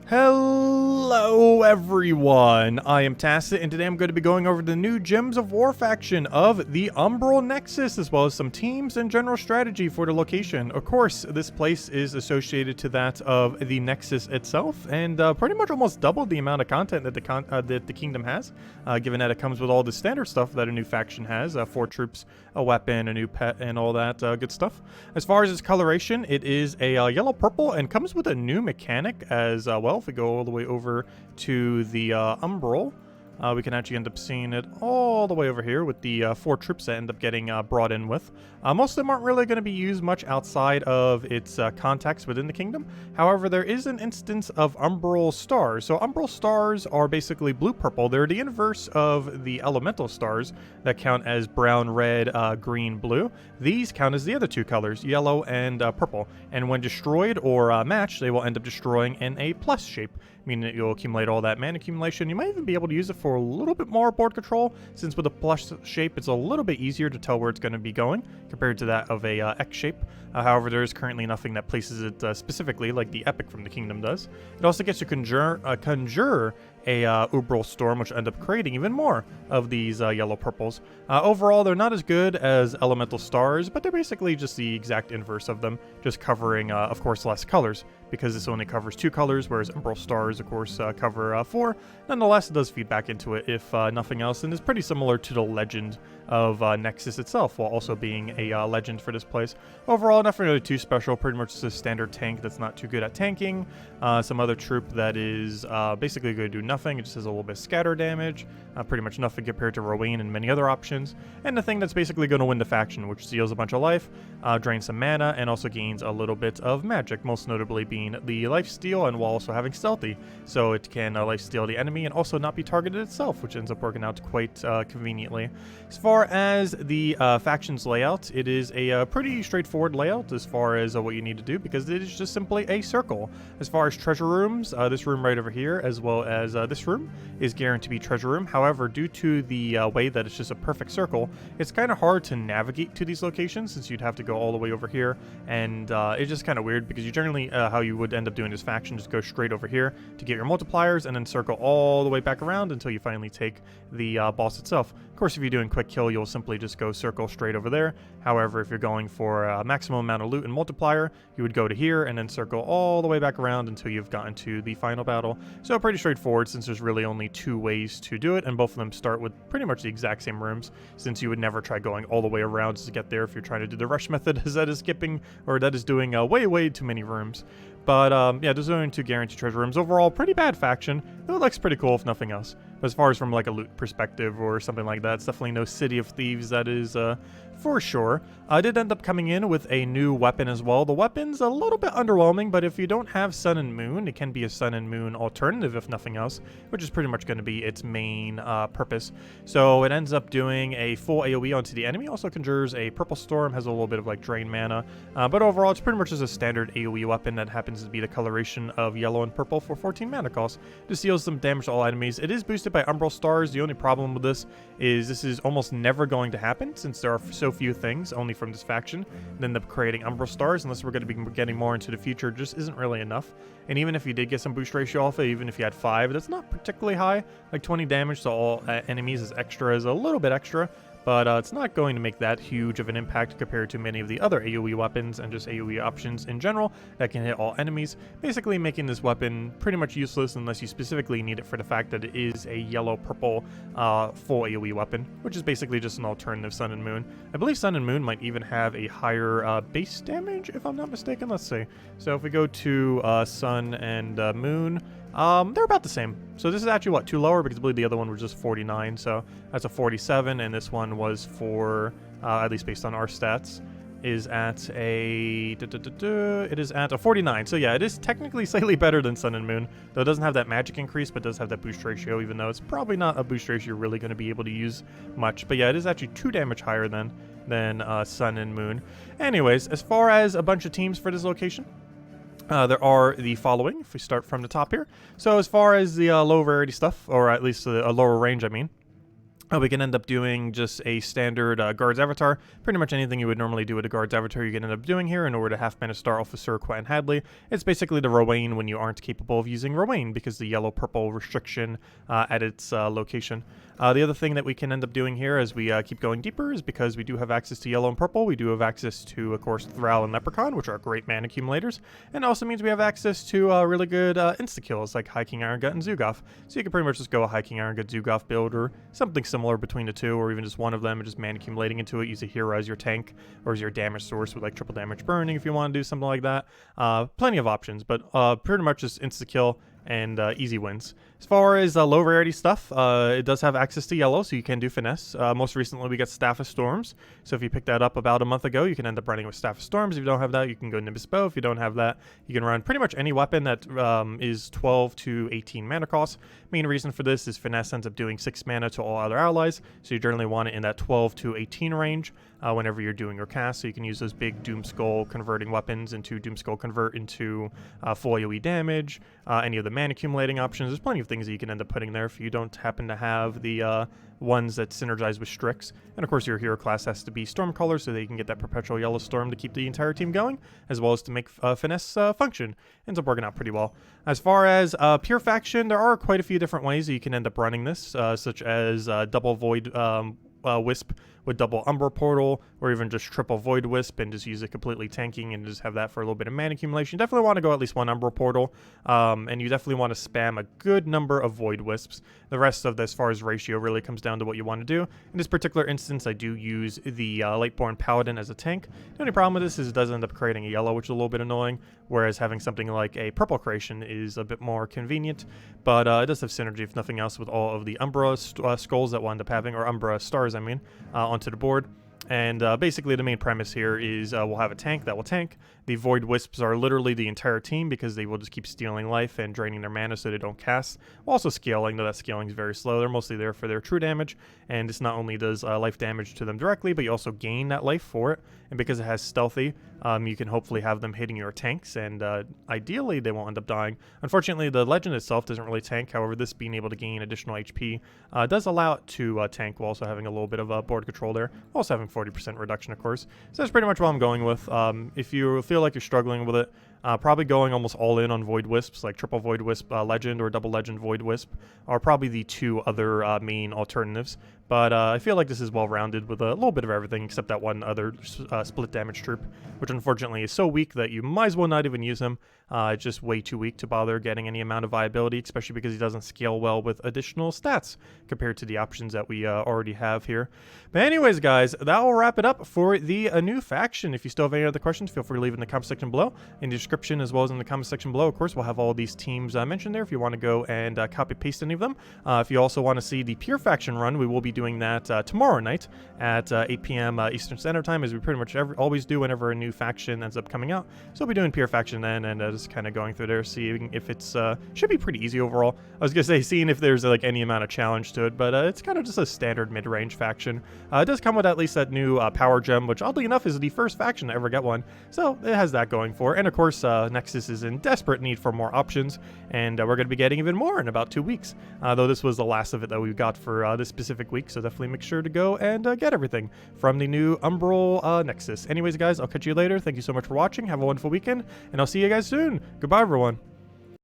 Hello everyone, I am Tacit, and today I'm going to be going over the new Gems of War faction of the Umbral Nexus, as well as some teams and general strategy for the location. Of course, this place is associated to that of the Nexus itself, and pretty much almost doubled the amount of content that the kingdom has, given that it comes with all the standard stuff that a new faction has, 4 troops, a weapon, a new pet, and all that good stuff. As far as its coloration, it is a yellow-purple and comes with a new mechanic as well. If we go all the way over to the Umbral, we can actually end up seeing it all the way over here with the 4 troops that end up getting brought in with. Most of them aren't really going to be used much outside of its contacts within the kingdom. However, there is an instance of Umbral stars. So Umbral stars are basically blue-purple. They're the inverse of the elemental stars that count as brown, red, green, blue. These count as the other 2 colors, yellow and purple. And when destroyed or matched, they will end up destroying in a plus shape, meaning that you'll accumulate all that mana accumulation. You might even be able to use it for a little bit more board control, since with a plus shape, it's a little bit easier to tell where it's going to be going compared to that of a X shape. However, there is currently nothing that places it specifically like the Epic from the Kingdom does. It also gets to conjure a Umbral Storm, which will end up creating even more of these yellow purples. Overall, they're not as good as elemental stars, but they're basically just the exact inverse of them, just covering, of course, less colors, because this only covers 2 colors, whereas Umbral stars, of course, cover 4. Nonetheless, it does feed back into it, if nothing else, and is pretty similar to the legend of Nexus itself, while also being a legend for this place. Overall, nothing really too special, pretty much just a standard tank that's not too good at tanking, some other troop that is basically going to do nothing. It just has a little bit of scatter damage, pretty much nothing compared to Rowan and many other options, and the thing that's basically going to win the faction, which steals a bunch of life, drains some mana, and also gains a little bit of magic, most notably being the lifesteal, and while also having stealthy, so it can lifesteal the enemy and also not be targeted itself, which ends up working out quite conveniently. As far as the faction's layout, it is a pretty straightforward layout as far as what you need to do, because it is just simply a circle. As far as treasure rooms, this room right over here, as well as this room, is guaranteed to be treasure room. However, due to the way that it's just a perfect circle, it's kind of hard to navigate to these locations, since you'd have to go all the way over here, and it's just kind of weird, because you generally, how you would end up doing this faction, just go straight over here to get your multipliers, and then circle all the way back around until you finally take the boss itself. Of course, if you're doing quick kill, you'll simply just go circle straight over there. However, if you're going for a maximum amount of loot and multiplier, you would go to here and then circle all the way back around until you've gotten to the final battle. So pretty straightforward, since there's really only 2 ways to do it, and both of them start with pretty much the exact same rooms, since you would never try going all the way around to get there if you're trying to do the rush method, as that is skipping, or that is doing way too many rooms. But yeah, there's only 2 guaranteed treasure rooms. Overall, pretty bad faction. It looks pretty cool if nothing else. But as far as from like a loot perspective or something like that, it's definitely no City of Thieves, that is for sure. I did end up coming in with a new weapon as well. The weapon's a little bit underwhelming, but if you don't have Sun and Moon, it can be a Sun and Moon alternative if nothing else, which is pretty much going to be its main purpose. So it ends up doing a full AoE onto the enemy, also conjures a Purple Storm, has a little bit of like drain mana, but overall it's pretty much just a standard AoE weapon that happens to be the coloration of yellow and purple for 14 mana cost. This deals some damage to all enemies. It is boosted by Umbral Stars. The only problem with this is almost never going to happen, since there are so few things only from this faction that end up creating Umbral Stars, unless we're going to be getting more into the future. Just isn't really enough. And even if you did get some boost ratio off it, even if you had 5, that's not particularly high. Like 20 damage to all enemies is extra, is a little bit extra, but it's not going to make that huge of an impact compared to many of the other AoE weapons and just AoE options in general that can hit all enemies, basically making this weapon pretty much useless unless you specifically need it for the fact that it is a yellow-purple full AoE weapon, which is basically just an alternative Sun and Moon. I believe Sun and Moon might even have a higher base damage, if I'm not mistaken. Let's see. So if we go to Sun and Moon, they're about the same. So this is actually, what, 2 lower, because I believe the other one was just 49, so that's a 47, and this one was for, at least based on our stats, is at a, it is at a 49. So yeah, it is technically slightly better than Sun and Moon, though it doesn't have that magic increase, but does have that boost ratio, even though it's probably not a boost ratio you're really going to be able to use much. But yeah, it is actually 2 damage higher than Sun and Moon. Anyways, as far as a bunch of teams for this location, there are the following, if we start from the top here. So as far as the low rarity stuff, or at least a lower range, I mean, We can end up doing just a standard guard's avatar. Pretty much anything you would normally do with a guard's avatar, you can end up doing here in order to half mana star Officer Quentin Hadley. It's basically the Rowan when you aren't capable of using Rowan because the yellow-purple restriction at its location. The other thing that we can end up doing here as we keep going deeper is because we do have access to yellow and purple, we do have access to, of course, Thrall and Leprechaun, which are great mana accumulators. And it also means we have access to really good insta-kills like High King Iron Gut and Zugoff. So you can pretty much just go a High King Iron Gut Zugoff build or something similar between the two, or even just one of them and just mana accumulating into it. Use a hero as your tank or as your damage source with like triple damage burning if you want to do something like that. Plenty of options, but pretty much just insta-kill and easy wins. As far as low rarity stuff, it does have access to yellow, so you can do finesse. Most recently, we got Staff of Storms, so if you picked that up about a month ago, you can end up running with Staff of Storms. If you don't have that, you can go Nimbus Bow. If you don't have that, you can run pretty much any weapon that is 12 to 18 mana cost. Main reason for this is finesse ends up doing 6 mana to all other allies, so you generally want it in that 12 to 18 range whenever you're doing your cast, so you can use those big Doomskull converting weapons into Doomskull convert into full AoE damage, any of the mana accumulating options. There's plenty of things that you can end up putting there if you don't happen to have the ones that synergize with Strix. And of course your hero class has to be Stormcaller so that you can get that perpetual yellow storm to keep the entire team going, as well as to make finesse function. Ends up working out pretty well. As far as pure faction, there are quite a few different ways that you can end up running this, such as double void Wisp with double Umbral Portal, or even just triple Void Wisp and just use it completely tanking and just have that for a little bit of mana accumulation. Definitely want to go at least one Umbral Portal, and you definitely want to spam a good number of Void Wisps. The rest of this, as far as ratio, really comes down to what you want to do. In this particular instance, I do use the Lightborn Paladin as a tank. The only problem with this is it does end up creating a yellow, which is a little bit annoying, whereas having something like a purple creation is a bit more convenient, but it does have synergy, if nothing else, with all of the Umbra skulls that we'll end up having, or Umbra stars, I mean, onto the board. And basically the main premise here is we'll have a tank that will tank. The Void Wisps are literally the entire team because they will just keep stealing life and draining their mana so they don't cast. While also scaling, though that scaling is very slow. They're mostly there for their true damage, and this not only does life damage to them directly, but you also gain that life for it. And because it has stealthy, you can hopefully have them hitting your tanks, and ideally they won't end up dying. Unfortunately, the legend itself doesn't really tank. However, this being able to gain additional HP does allow it to tank while also having a little bit of board control there. Also having 40% reduction, of course. So that's pretty much what I'm going with. If you feel like you're struggling with it, probably going almost all in on Void Wisps, like triple Void Wisp Legend or double Legend Void Wisp, are probably the two other main alternatives. But I feel like this is well-rounded with a little bit of everything except that one other split damage troop, which unfortunately is so weak that you might as well not even use him. It's just way too weak to bother getting any amount of viability, especially because he doesn't scale well with additional stats compared to the options that we already have here. But anyways, guys, that will wrap it up for the new faction. If you still have any other questions, feel free to leave in the comment section below. In the description as well as in the comment section below, of course, we'll have all these teams mentioned there if you want to go and copy-paste any of them. If you also want to see the pure faction run, we will be doing that tomorrow night at 8 p.m. Eastern Standard Time, as we pretty much always do whenever a new faction ends up coming out. So we'll be doing pure faction then, and just kind of going through there, seeing if it's should be pretty easy overall. I was gonna say seeing if there's like any amount of challenge to it, but it's kind of just a standard mid-range faction. It does come with at least that new power gem, which oddly enough is the first faction to ever get one, so it has that going for it. And of course, Nexus is in desperate need for more options, and we're going to be getting even more in about 2 weeks. Though this was the last of it that we got for this specific week, so definitely make sure to go and get everything from the new Umbral Nexus. Anyways, guys, I'll catch you later. Thank you so much for watching. Have a wonderful weekend, and I'll see you guys soon. Goodbye, everyone.